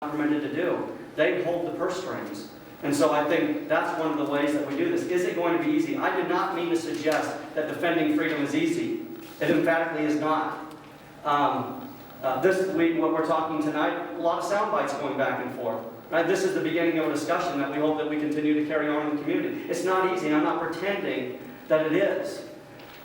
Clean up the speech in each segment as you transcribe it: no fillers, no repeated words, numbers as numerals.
permitted to do. They hold the purse strings. And so I think that's one of the ways that we do this. Is it going to be easy? I did not mean to suggest that defending freedom is easy. It emphatically is not. This week, what we're talking tonight, a lot of sound bites going back and forth. Right? This is the beginning of a discussion that we hope that we continue to carry on in the community. It's not easy, and I'm not pretending that it is.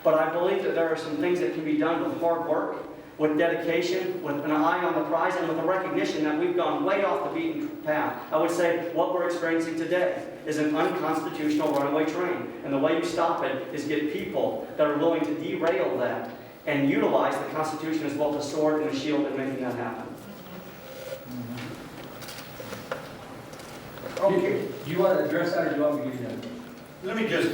But I believe that there are some things that can be done with hard work, with dedication, with an eye on the prize, and with a recognition that we've gone way off the beaten path. I would say what we're experiencing today is an unconstitutional runaway train. And the way you stop it is get people that are willing to derail that and utilize the Constitution as both a sword and a shield in making that happen. Okay, do you want to address that, or do you want me to give you that? Let me just,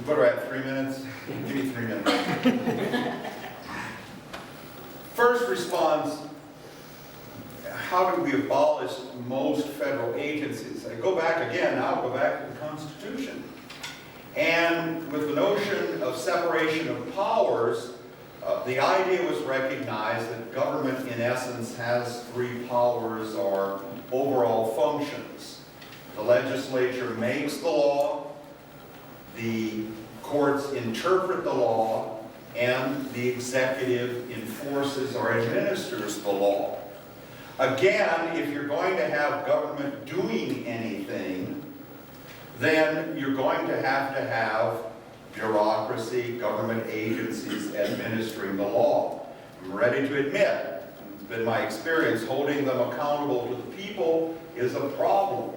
what are we at, 3 minutes? Give me 3 minutes. First response, how do we abolish most federal agencies? I go back again, now go back to the Constitution. And with the notion of separation of powers, the idea was recognized that government in essence has 3 powers or overall functions. The legislature makes the law, the courts interpret the law, and the executive enforces or administers the law. Again, if you're going to have government doing anything, then you're going to have bureaucracy, government agencies administering the law. I'm ready to admit, it's been my experience, holding them accountable to the people is a problem.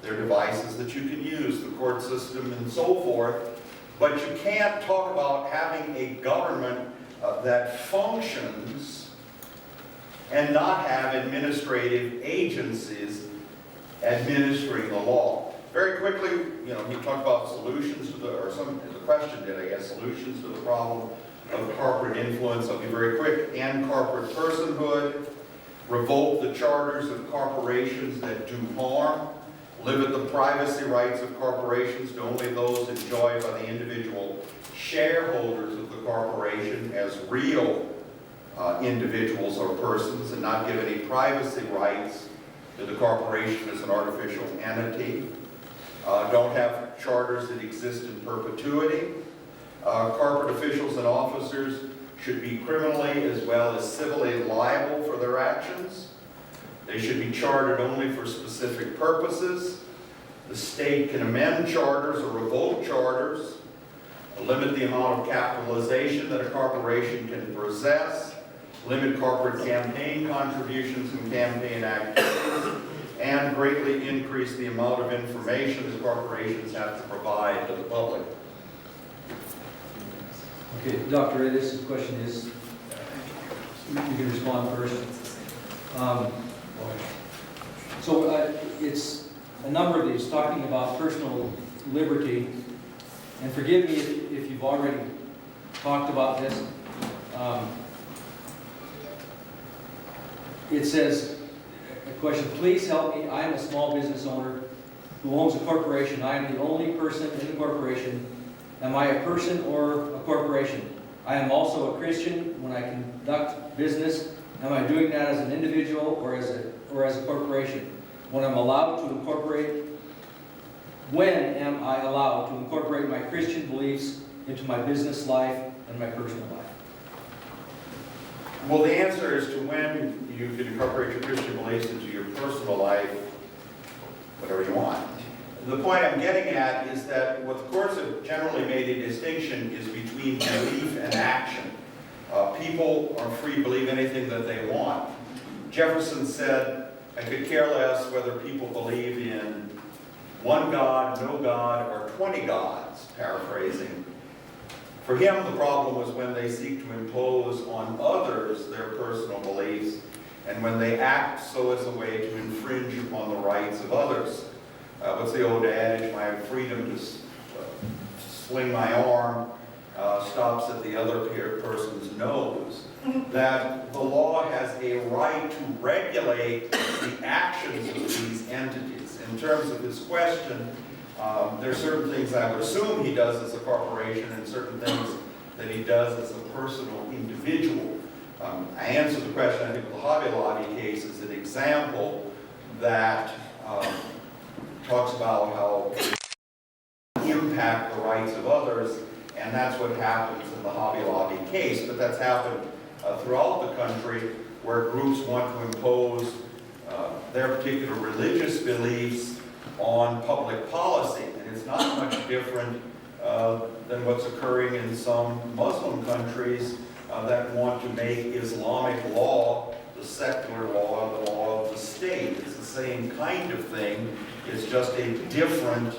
There are devices that you can use, the court system and so forth, but you can't talk about having a government that functions and not have administrative agencies administering the law. Very quickly, he talked about solutions to the question did, I guess, solutions to the problem of corporate influence. I'll be very quick. End corporate personhood, revoke the charters of corporations that do harm, limit the privacy rights of corporations to only those enjoyed by the individual shareholders of the corporation as real individuals or persons, and not give any privacy rights to the corporation as an artificial entity. Don't have charters that exist in perpetuity. Corporate officials and officers should be criminally as well as civilly liable for their actions. They should be chartered only for specific purposes. The state can amend charters or revoke charters, limit the amount of capitalization that a corporation can possess, limit corporate campaign contributions and campaign activities, and greatly increase the amount of information that corporations have to provide to the public. Okay, Dr. Ray, this question is, you can respond first. It's a number of these talking about personal liberty, and forgive me if you've already talked about this. It says, a question, please help me, I am a small business owner who owns a corporation. I am the only person in the corporation. Am I a person or a corporation? I am also a Christian when I conduct business. Am I doing that as an individual or as a corporation? When am I allowed to incorporate my Christian beliefs into my business life and my personal life? Well, the answer is to when you can incorporate your Christian beliefs into your personal life, whatever you want. The point I'm getting at is that what the courts have generally made a distinction is between belief and action. People are free to believe anything that they want. Jefferson said, I could care less whether people believe in one God, no God, or 20 gods, paraphrasing. For him, the problem was when they seek to impose on others their personal beliefs, and when they act so as a way to infringe upon the rights of others. What's the old adage, my freedom to swing my arm stops at the other person's nose. That the law has a right to regulate the actions of these entities. In terms of his question, there are certain things I would assume he does as a corporation and certain things that he does as a personal individual. I answered the question, I think the Hobby Lobby case is an example that talks about how impact the rights of others, and that's what happens in the Hobby Lobby case, but that's happened throughout the country where groups want to impose their particular religious beliefs on public policy. And it's not much different than what's occurring in some Muslim countries that want to make Islamic law the secular law, the law of the state. It's the same kind of thing. It's just a different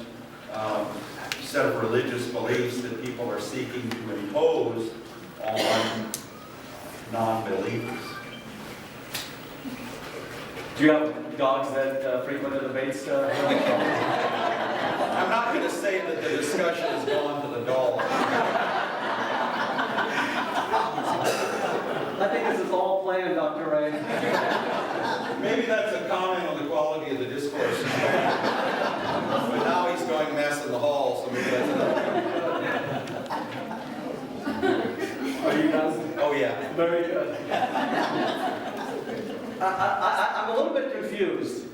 set of religious beliefs that people are seeking to impose on non-believers. Do you have dogs that frequent the debates? I'm not going to say that the discussion has gone to the dog. I think this is all planned, Dr. Ray. Maybe that's a comment on the quality of the discourse. But now he's going mess in the hall, so maybe that's another comment. Are you guys? Oh, yeah. Very good. I'm a little bit confused.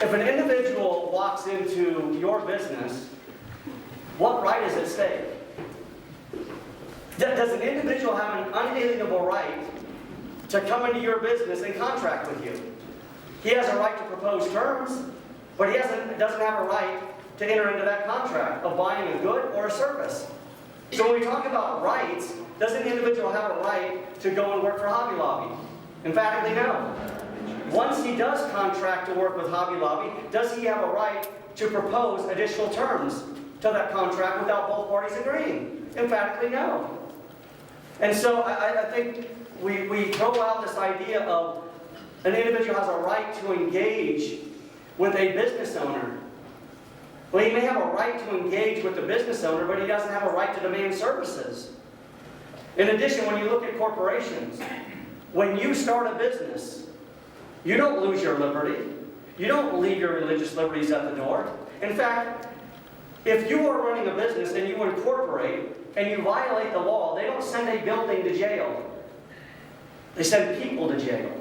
If an individual walks into your business, what right is at stake? Does an individual have an unalienable right to come into your business and contract with you? He has a right to propose terms, but he doesn't have a right to enter into that contract of buying a good or a service. So when we talk about rights, does an individual have a right to go and work for Hobby Lobby? Emphatically, no. Once he does contract to work with Hobby Lobby, does he have a right to propose additional terms to that contract without both parties agreeing? Emphatically, no. And so I think we throw out this idea of an individual has a right to engage with a business owner. Well, he may have a right to engage with the business owner, but he doesn't have a right to demand services. In addition, when you look at corporations, when you start a business, you don't lose your liberty. You don't leave your religious liberties at the door. In fact, if you are running a business and you incorporate and you violate the law, they don't send a building to jail. They send people to jail.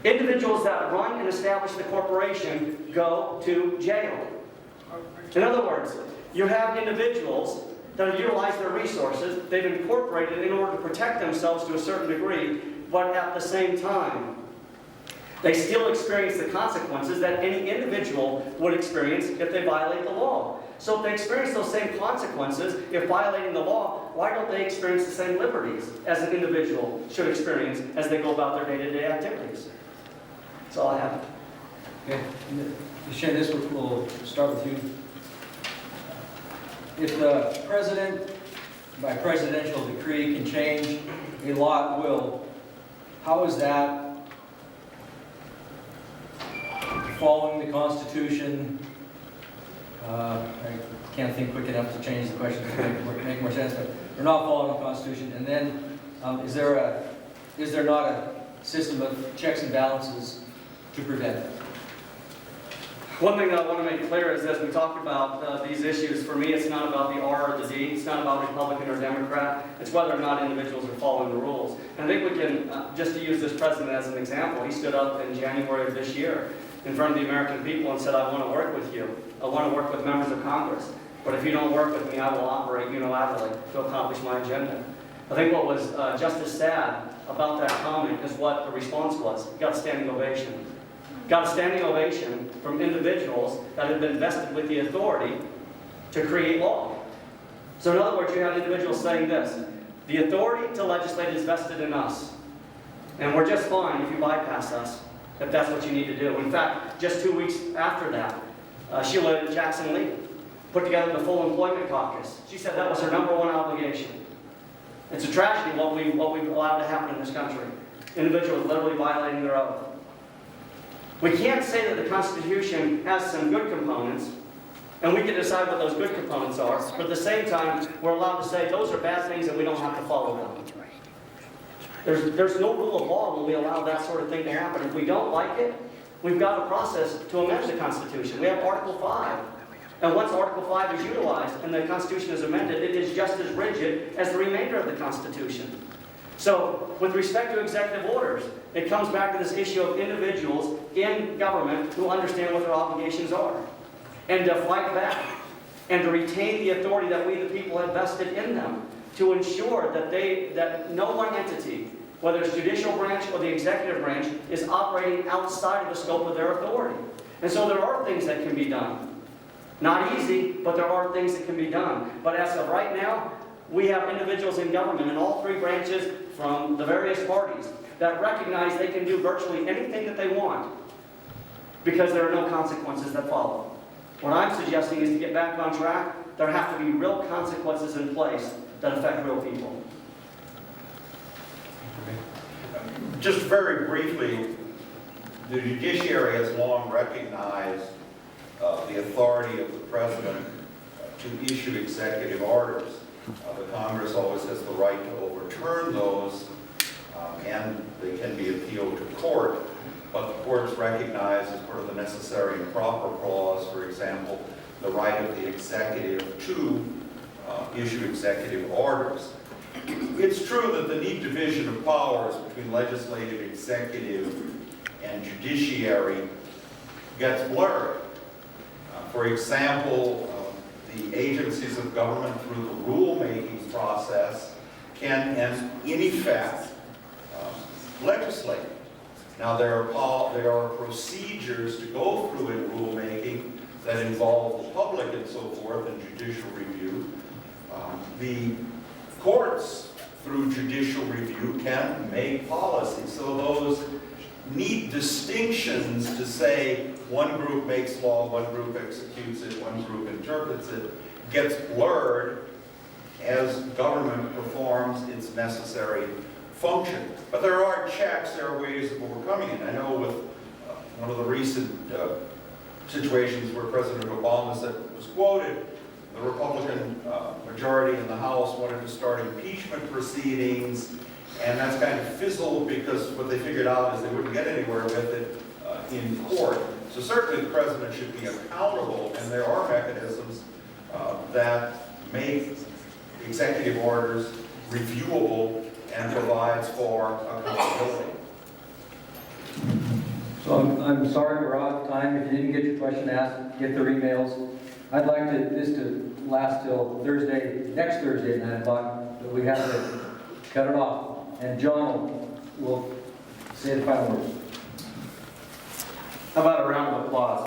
Individuals that run and establish the corporation go to jail. In other words, you have individuals that utilize their resources, they've incorporated in order to protect themselves to a certain degree, but at the same time, they still experience the consequences that any individual would experience if they violate the law. So if they experience those same consequences, if violating the law, why don't they experience the same liberties as an individual should experience as they go about their day-to-day activities? That's all I have. Okay, to share this, we'll start with you. If the president, by presidential decree, can change a law at will, how is that following the Constitution? I can't think quick enough to change the question to make more sense, but we're not following the Constitution. And then, is there not a system of checks and balances to prevent it? One thing that I want to make clear is as we talk about these issues, for me it's not about the R or the D, it's not about Republican or Democrat, it's whether or not individuals are following the rules. And I think we can, just to use this president as an example, he stood up in January of this year in front of the American people and said, I want to work with you. I want to work with members of Congress. But if you don't work with me, I will operate unilaterally to accomplish my agenda. I think what was just as sad about that comment is what the response was. He got a standing ovation. Got a standing ovation from individuals that had been vested with the authority to create law. So in other words, you have individuals saying this: the authority to legislate is vested in us. And we're just fine if you bypass us, if that's what you need to do. In fact, just 2 weeks after that, Sheila Jackson Lee put together the Full Employment Caucus. She said that was her #1 obligation. It's a tragedy what we've allowed to happen in this country. Individuals literally violating their oath. We can't say that the Constitution has some good components, and we can decide what those good components are, but at the same time, we're allowed to say those are bad things and we don't have to follow them. There's no rule of law when we allow that sort of thing to happen. If we don't like it, we've got a process to amend the Constitution. We have Article 5. And once Article 5 is utilized and the Constitution is amended, it is just as rigid as the remainder of the Constitution. So, with respect to executive orders, it comes back to this issue of individuals in government who understand what their obligations are, and to fight back, and to retain the authority that we, the people, have vested in them, to ensure that no one entity, whether it's judicial branch or the executive branch, is operating outside of the scope of their authority. And so there are things that can be done. Not easy, but there are things that can be done. But as of right now, we have individuals in government in all three branches from the various parties that recognize they can do virtually anything that they want because there are no consequences that follow. What I'm suggesting is to get back on track. There have to be real consequences in place that affect real people. Just very briefly, the judiciary has long recognized the authority of the president to issue executive orders. The Congress always has the right to overturn those, and they can be appealed to court. But the courts recognize as part of the necessary and proper clause, for example, the right of the executive to issue executive orders. It's true that the neat division of powers between legislative, executive, and judiciary gets blurred. For example, the agencies of government through the rulemaking process can, in effect, legislate. Now, there are procedures to go through in rulemaking that involve the public and so forth in judicial review. The courts, through judicial review, can make policy. So those neat distinctions to say one group makes law, one group executes it, one group interprets it, gets blurred as government performs its necessary function. But there are checks, there are ways of overcoming it. I know with one of the recent situations where President Obama said, was quoted, the Republican majority in the House wanted to start impeachment proceedings, and that's kind of fizzled because what they figured out is they wouldn't get anywhere with it in court. So certainly the president should be accountable, and there are mechanisms that make executive orders reviewable and provides for accountability. So I'm sorry we're out of time. If you didn't get your question asked, get their emails. I'd like this to last till next Thursday at 9 o'clock, but we have to cut it off. And John will say the final words. How about a round of applause?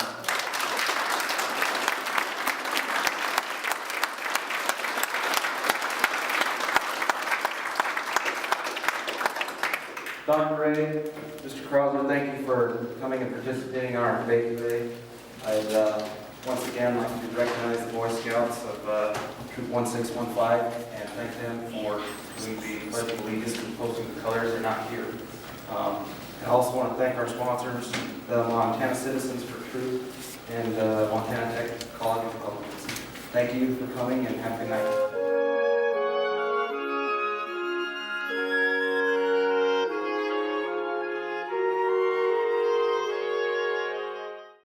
Dr. Ray, Mr. Krauser, thank you for coming and participating in our debate today. I'd once again like to recognize the Boy Scouts of Troop 1615 and thank them for doing the Pledge of Allegiance and posting the colors. They're not here. I also want to thank our sponsors, the Montana Citizens for Truth and Montana Tech College of Republicans. Thank you for coming and have a good night.